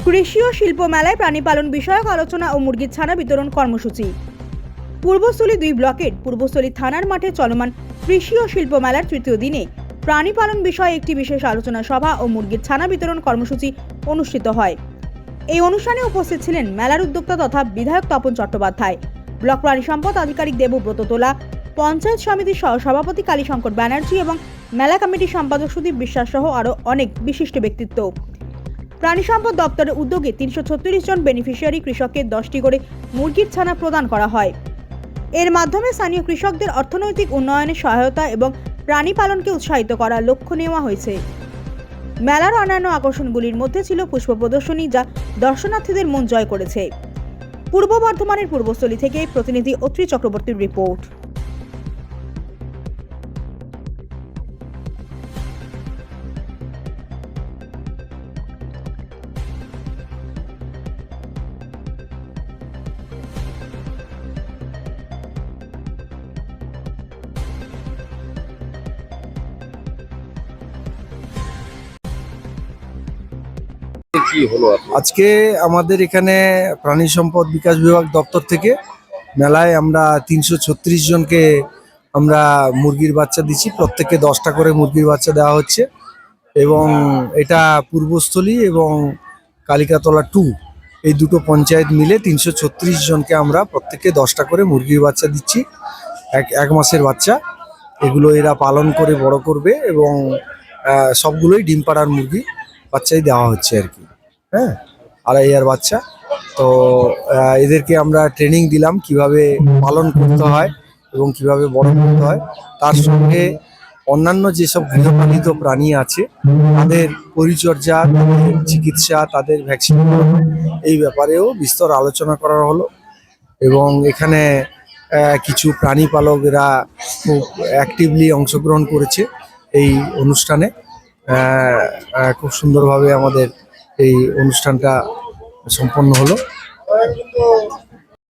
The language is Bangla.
কৃষি ও শিল্প মেলায় প্রাণী পালন বিষয়ক আলোচনা ও মুরগির ছানা বিতরণ কর্মসূচি। পূর্বস্থলী 2 ব্লকের পূর্বস্থলী থানার মাঠে চলমান কৃষি ও শিল্প মেলার তৃতীয় দিনে প্রাণী পালন বিষয়ে একটি বিশেষ আলোচনা সভা ও মুরগির ছানা বিতরণ কর্মসূচি অনুষ্ঠিত হয়। এই অনুষ্ঠানে উপস্থিত ছিলেন মেলার উদ্যোক্তা তথা বিধায়ক তপন চট্টোপাধ্যায়, ব্লক প্রাণী সম্পদ আধিকারিক দেবব্রত তোলা, পঞ্চায়েত সমিতির সহসভাপতি কালীশঙ্কর ব্যানার্জি এবং মেলা কমিটির সম্পাদক সুদীপ বিশ্বাস সহ আরও অনেক বিশিষ্ট ব্যক্তিত্ব। প্রাণী সম্পদ দপ্তরের উদ্যোগে 336 জন বেনিফিশিয়ারি কৃষককে 10টি করে মুরগির ছানা প্রদান করা হয়। এর মাধ্যমে স্থানীয় কৃষকদের অর্থনৈতিক উন্নয়নে সহায়তা এবং প্রাণী পালনকে উৎসাহিত করার লক্ষ্য নেওয়া হয়েছে। মেলার অন্যান্য আকর্ষণগুলির মধ্যে ছিল পুষ্প প্রদর্শনী, যা দর্শনার্থীদের মন জয় করেছে। পূর্ব বর্ধমানের পূর্বস্থলী থেকে প্রতিনিধি অত্রি চক্রবর্তীর রিপোর্ট। আজকে আমাদের এখানে প্রাণী সম্পদ বিকাশ বিভাগ দপ্তর থেকে মেলায় আমরা 336 জনকে আমরা মুরগির বাচ্চা দিচ্ছি। প্রত্যেককে 10টা করে মুরগির বাচ্চা দেওয়া হচ্ছে এবং এটা পূর্বস্থলী এবং কালিকাতলা 2 এই দুটো পঞ্চায়েত মিলে 336 জনকে আমরা প্রত্যেককে 10টা করে মুরগির বাচ্চা দিচ্ছি। এক মাসের বাচ্চা, এগুলো এরা পালন করে বড় করবে এবং সবগুলোই ডিম পাড়ার মুরগি বাচ্চাই দেওয়া হচ্ছে আর কি। হ্যাঁ, 2.5 ইয়ার বাচ্চা। তো এদেরকে আমরা ট্রেনিং দিলাম কিভাবে পালন করতে হয় এবং কিভাবে বড় করতে হয়। তার সঙ্গে অন্যান্য যেসব গৃহপালিত প্রাণী আছে তাদের পরিচর্যা, তাদের চিকিৎসা, তাদের ভ্যাকসিন এই ব্যাপারেও বিস্তর আলোচনা করা হলো এবং এখানে কিছু প্রাণী পালকেরা খুব অ্যাক্টিভলি অংশগ্রহণ করেছে এই অনুষ্ঠানে। খুব সুন্দরভাবে আমাদের এই অনুষ্ঠানটা সম্পন্ন হলো।